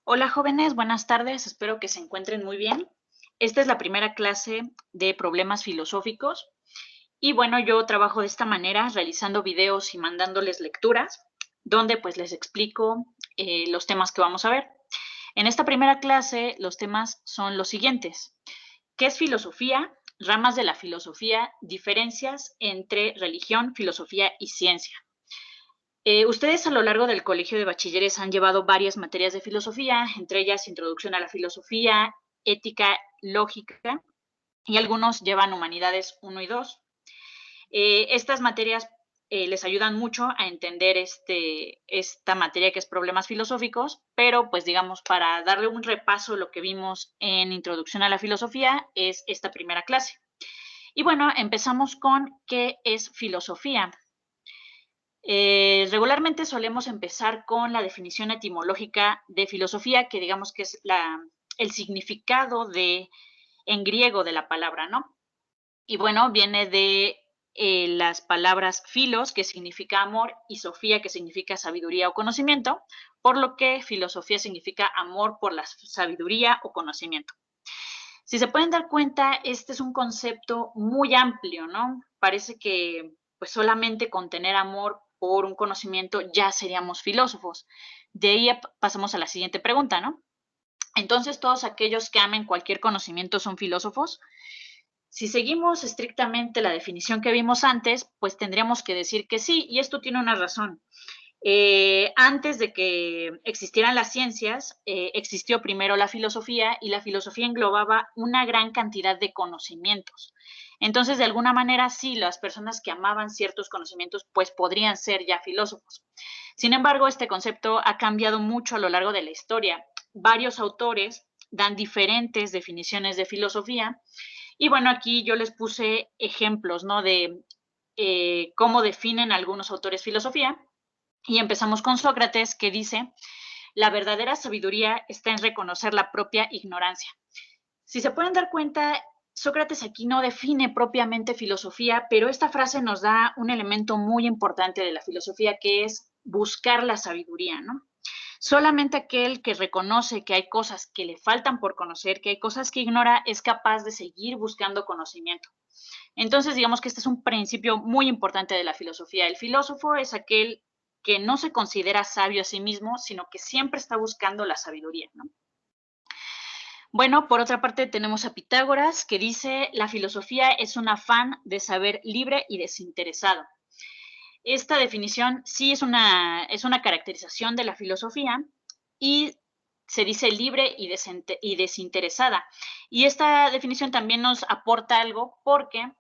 Hola jóvenes, buenas tardes, espero que se encuentren muy bien. Esta es la primera clase de problemas filosóficos y bueno, yo trabajo de esta manera, realizando videos y mandándoles lecturas, donde pues les explico los temas que vamos a ver. En esta primera clase, los temas son los siguientes. ¿Qué es filosofía? Ramas de la filosofía, diferencias entre religión, filosofía y ciencia. Ustedes a lo largo del colegio de bachilleres han llevado varias materias de filosofía, entre ellas introducción a la filosofía, ética, lógica, y algunos llevan humanidades 1 y 2. Estas materias les ayudan mucho a entender esta materia que es problemas filosóficos, pero pues digamos, para darle un repaso a lo que vimos en introducción a la filosofía es esta primera clase. Y bueno, empezamos con qué es filosofía. Regularmente solemos empezar con la definición etimológica de filosofía, que digamos que es el significado en griego de la palabra, ¿no? Y bueno, viene de las palabras filos, que significa amor, y sofía, que significa sabiduría o conocimiento, por lo que filosofía significa amor por la sabiduría o conocimiento. Si se pueden dar cuenta, este es un concepto muy amplio, ¿no? Parece que pues solamente con tener amor por un conocimiento ya seríamos filósofos. De ahí pasamos a la siguiente pregunta, ¿no? Entonces, ¿todos aquellos que amen cualquier conocimiento son filósofos? Si seguimos estrictamente la definición que vimos antes, pues tendríamos que decir que sí, y esto tiene una razón. Antes de que existieran las ciencias, existió primero la filosofía y la filosofía englobaba una gran cantidad de conocimientos. Entonces, de alguna manera, sí, las personas que amaban ciertos conocimientos, pues podrían ser ya filósofos. Sin embargo, este concepto ha cambiado mucho a lo largo de la historia. Varios autores dan diferentes definiciones de filosofía y bueno, aquí yo les puse ejemplos, ¿no? De cómo definen algunos autores filosofía. Y empezamos con Sócrates, que dice, la verdadera sabiduría está en reconocer la propia ignorancia. Si se pueden dar cuenta, Sócrates aquí no define propiamente filosofía, pero esta frase nos da un elemento muy importante de la filosofía, que es buscar la sabiduría, ¿no? Solamente aquel que reconoce que hay cosas que le faltan por conocer, que hay cosas que ignora, es capaz de seguir buscando conocimiento. Entonces, digamos que este es un principio muy importante de la filosofía. El filósofo es aquel que no se considera sabio a sí mismo, sino que siempre está buscando la sabiduría, ¿no? Bueno, por otra parte tenemos a Pitágoras, que dice, la filosofía es un afán de saber libre y desinteresado. Esta definición sí es una caracterización de la filosofía y se dice libre y desinteresada. Y esta definición también nos aporta algo porque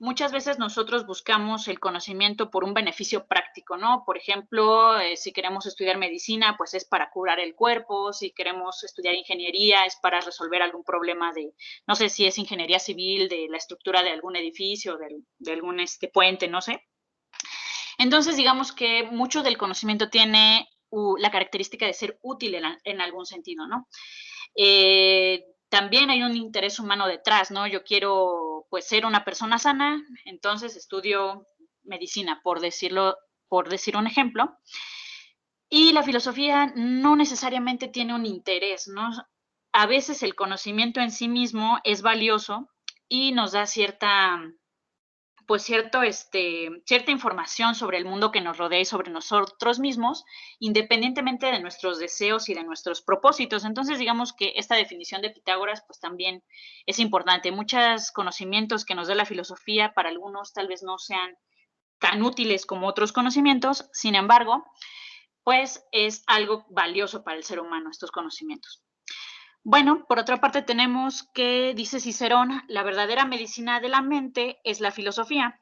muchas veces nosotros buscamos el conocimiento por un beneficio práctico, ¿no? Por ejemplo, si queremos estudiar medicina, pues es para curar el cuerpo, si queremos estudiar ingeniería, es para resolver algún problema de, no sé si es ingeniería civil, de la estructura de algún edificio, de algún puente, no sé. Entonces, digamos que mucho del conocimiento tiene la característica de ser útil en algún sentido, ¿no? También hay un interés humano detrás, ¿no? Yo quiero, pues, ser una persona sana, entonces estudio medicina, por decir un ejemplo. Y la filosofía no necesariamente tiene un interés, ¿no? A veces el conocimiento en sí mismo es valioso y nos da cierta información sobre el mundo que nos rodea y sobre nosotros mismos, independientemente de nuestros deseos y de nuestros propósitos. Entonces, digamos que esta definición de Pitágoras, pues también es importante. Muchos conocimientos que nos da la filosofía, para algunos tal vez no sean tan útiles como otros conocimientos, sin embargo, pues es algo valioso para el ser humano estos conocimientos. Bueno, por otra parte tenemos que, dice Cicerón, la verdadera medicina de la mente es la filosofía.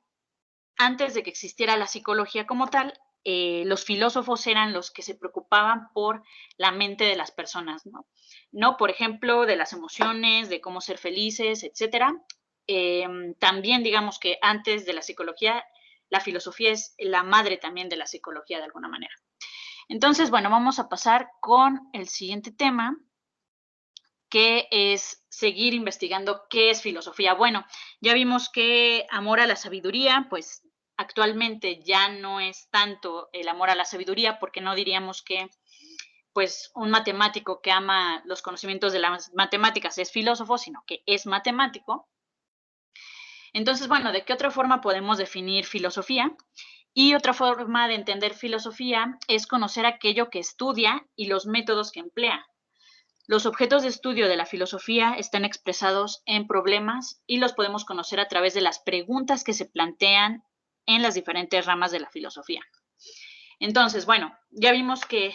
Antes de que existiera la psicología como tal, los filósofos eran los que se preocupaban por la mente de las personas, ¿no? ¿No? Por ejemplo, de las emociones, de cómo ser felices, etcétera. También digamos que antes de la psicología, la filosofía es la madre también de la psicología de alguna manera. Entonces, bueno, vamos a pasar con el siguiente tema, que es seguir investigando qué es filosofía. Bueno, ya vimos que amor a la sabiduría, pues actualmente ya no es tanto el amor a la sabiduría, porque no diríamos que pues un matemático que ama los conocimientos de las matemáticas es filósofo, sino que es matemático. Entonces, bueno, ¿de qué otra forma podemos definir filosofía? Y otra forma de entender filosofía es conocer aquello que estudia y los métodos que emplea. Los objetos de estudio de la filosofía están expresados en problemas y los podemos conocer a través de las preguntas que se plantean en las diferentes ramas de la filosofía. Entonces, bueno, ya vimos que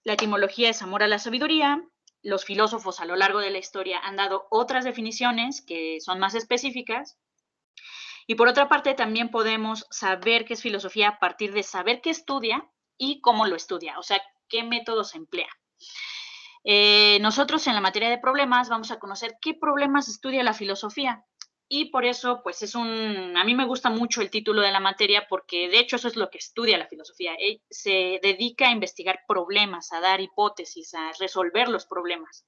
la etimología es amor a la sabiduría. Los filósofos a lo largo de la historia han dado otras definiciones que son más específicas. Y por otra parte, también podemos saber qué es filosofía a partir de saber qué estudia y cómo lo estudia, o sea, qué métodos emplea. Nosotros en la materia de problemas vamos a conocer qué problemas estudia la filosofía. Y por eso, pues a mí me gusta mucho el título de la materia porque de hecho eso es lo que estudia la filosofía. Se dedica a investigar problemas, a dar hipótesis, a resolver los problemas.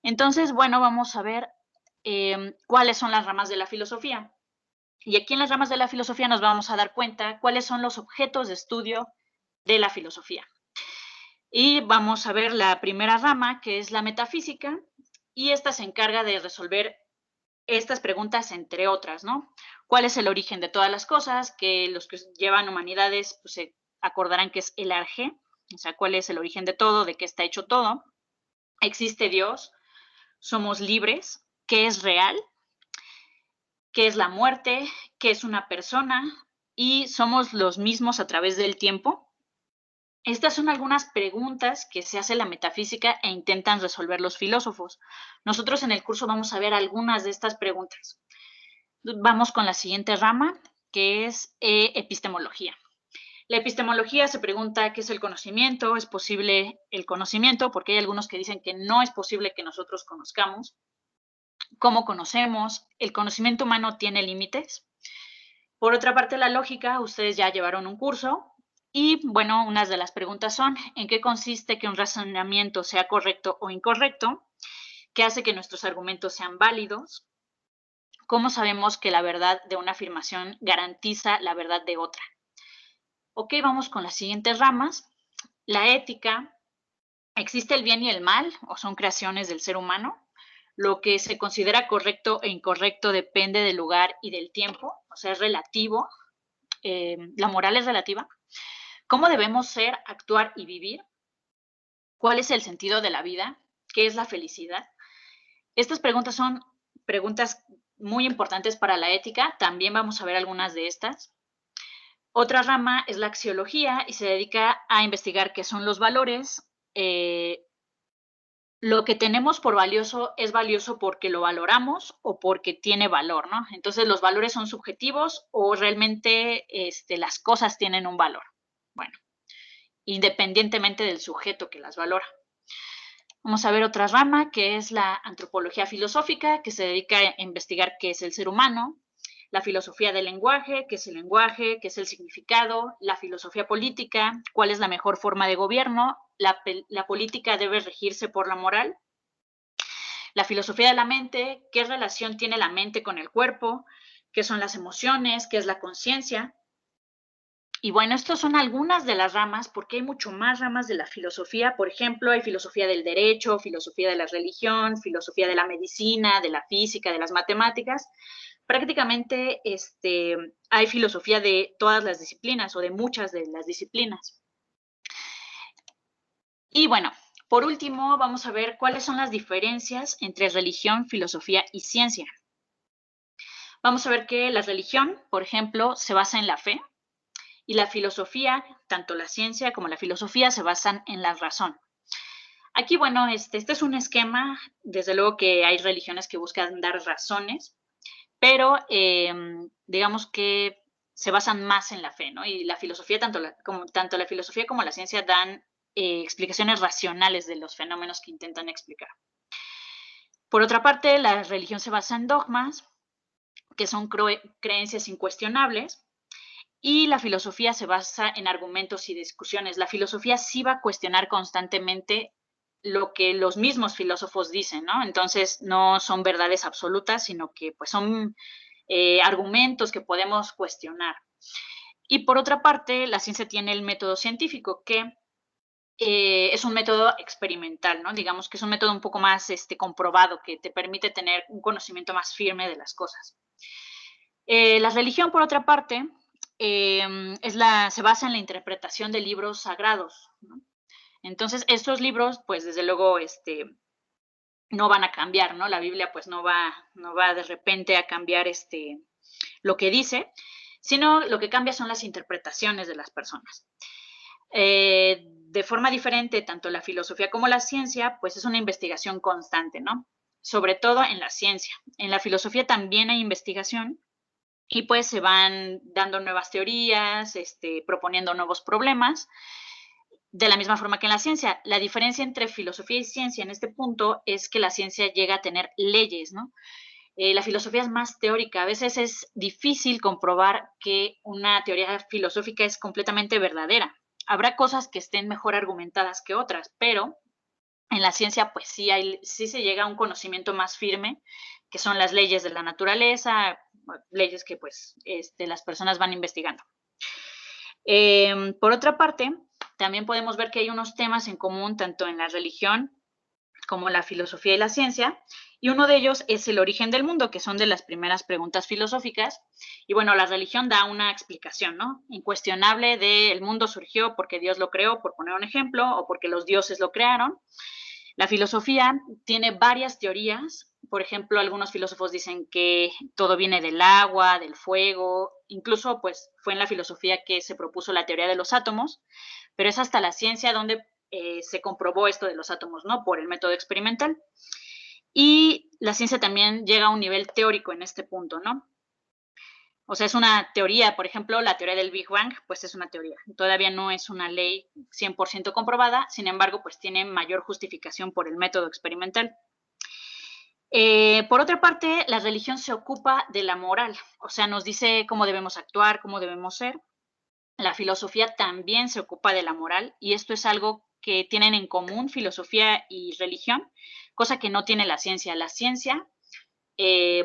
Entonces, bueno, vamos a ver cuáles son las ramas de la filosofía. Y aquí en las ramas de la filosofía nos vamos a dar cuenta cuáles son los objetos de estudio de la filosofía. Y vamos a ver la primera rama, que es la metafísica, y esta se encarga de resolver estas preguntas, entre otras, ¿no? ¿Cuál es el origen de todas las cosas? Que los que llevan humanidades pues, se acordarán que es el arjé, o sea, cuál es el origen de todo, de qué está hecho todo. ¿Existe Dios? ¿Somos libres? ¿Qué es real? ¿Qué es la muerte? ¿Qué es una persona? ¿Y somos los mismos a través del tiempo? Estas son algunas preguntas que se hace la metafísica e intentan resolver los filósofos. Nosotros en el curso vamos a ver algunas de estas preguntas. Vamos con la siguiente rama, que es epistemología. La epistemología se pregunta qué es el conocimiento, es posible el conocimiento, porque hay algunos que dicen que no es posible que nosotros conozcamos. ¿Cómo conocemos? ¿El conocimiento humano tiene límites? Por otra parte, la lógica, ustedes ya llevaron un curso y, bueno, unas de las preguntas son, ¿en qué consiste que un razonamiento sea correcto o incorrecto? ¿Qué hace que nuestros argumentos sean válidos? ¿Cómo sabemos que la verdad de una afirmación garantiza la verdad de otra? Ok, vamos con las siguientes ramas. La ética, ¿existe el bien y el mal o son creaciones del ser humano? Lo que se considera correcto e incorrecto depende del lugar y del tiempo, o sea, es relativo. La moral es relativa. ¿Cómo debemos ser, actuar y vivir? ¿Cuál es el sentido de la vida? ¿Qué es la felicidad? Estas preguntas son preguntas muy importantes para la ética. También vamos a ver algunas de estas. Otra rama es la axiología y se dedica a investigar qué son los valores. Lo que tenemos por valioso es valioso porque lo valoramos o porque tiene valor, ¿no? Entonces, ¿los valores son subjetivos o realmente las cosas tienen un valor? Bueno, independientemente del sujeto que las valora. Vamos a ver otra rama, que es la antropología filosófica, que se dedica a investigar qué es el ser humano, la filosofía del lenguaje, qué es el significado, la filosofía política, cuál es la mejor forma de gobierno, la política debe regirse por la moral, la filosofía de la mente, qué relación tiene la mente con el cuerpo, qué son las emociones, qué es la conciencia. Y bueno, estas son algunas de las ramas, porque hay mucho más ramas de la filosofía. Por ejemplo, hay filosofía del derecho, filosofía de la religión, filosofía de la medicina, de la física, de las matemáticas. Prácticamente hay filosofía de todas las disciplinas o de muchas de las disciplinas. Y bueno, por último, vamos a ver cuáles son las diferencias entre religión, filosofía y ciencia. Vamos a ver que la religión, por ejemplo, se basa en la fe, y la filosofía, tanto la ciencia como la filosofía, se basan en la razón. Aquí, bueno, este es un esquema, desde luego que hay religiones que buscan dar razones, pero digamos que se basan más en la fe, ¿no? Y la filosofía, tanto la filosofía como la ciencia dan explicaciones racionales de los fenómenos que intentan explicar. Por otra parte, la religión se basa en dogmas, que son creencias incuestionables, y la filosofía se basa en argumentos y discusiones. La filosofía sí va a cuestionar constantemente lo que los mismos filósofos dicen, ¿no? Entonces, no son verdades absolutas, sino que pues, son argumentos que podemos cuestionar. Y por otra parte, la ciencia tiene el método científico, que es un método experimental, ¿no? Digamos que es un método un poco más comprobado, que te permite tener un conocimiento más firme de las cosas. La religión, por otra parte, se basa en la interpretación de libros sagrados, ¿no? Entonces, estos libros, pues desde luego, no van a cambiar, ¿no? La Biblia, pues no va de repente a cambiar lo que dice, sino lo que cambia son las interpretaciones de las personas. De forma diferente, tanto la filosofía como la ciencia, pues es una investigación constante, ¿no? Sobre todo en la ciencia. En la filosofía también hay investigación y pues se van dando nuevas teorías, proponiendo nuevos problemas, de la misma forma que en la ciencia. La diferencia entre filosofía y ciencia en este punto es que la ciencia llega a tener leyes, ¿no? La filosofía es más teórica. A veces es difícil comprobar que una teoría filosófica es completamente verdadera. Habrá cosas que estén mejor argumentadas que otras, pero en la ciencia pues sí se llega a un conocimiento más firme, que son las leyes de la naturaleza, leyes que pues las personas van investigando. Por otra parte, también podemos ver que hay unos temas en común tanto en la religión como la filosofía y la ciencia, y uno de ellos es el origen del mundo, que son de las primeras preguntas filosóficas. Y bueno, la religión da una explicación, ¿no? Incuestionable de el mundo surgió porque Dios lo creó, por poner un ejemplo, o porque los dioses lo crearon. La filosofía tiene varias teorías. Por ejemplo, algunos filósofos dicen que todo viene del agua, del fuego, incluso pues fue en la filosofía que se propuso la teoría de los átomos, pero es hasta la ciencia donde se comprobó esto de los átomos, ¿no? Por el método experimental. Y la ciencia también llega a un nivel teórico en este punto, ¿no? O sea, es una teoría, por ejemplo, la teoría del Big Bang, pues es una teoría. Todavía no es una ley 100% comprobada, sin embargo, pues tiene mayor justificación por el método experimental. Por otra parte, la religión se ocupa de la moral, o sea, nos dice cómo debemos actuar, cómo debemos ser. La filosofía también se ocupa de la moral y esto es algo que tienen en común filosofía y religión, cosa que no tiene la ciencia. La ciencia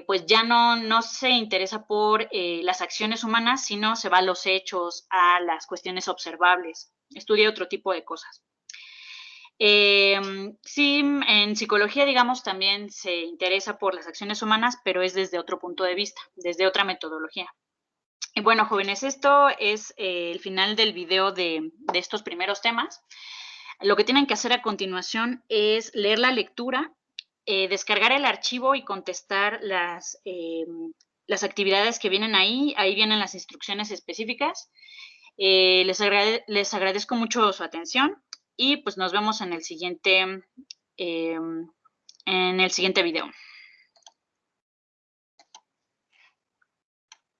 pues ya no se interesa por las acciones humanas, sino se va a los hechos, a las cuestiones observables, estudia otro tipo de cosas. Sí, en psicología, digamos, también se interesa por las acciones humanas, pero es desde otro punto de vista, desde otra metodología. Y bueno, jóvenes, esto es el final del video de estos primeros temas. Lo que tienen que hacer a continuación es leer la lectura, descargar el archivo y contestar las actividades que vienen ahí. Ahí vienen las instrucciones específicas. Les agradezco mucho su atención y pues nos vemos en el siguiente video.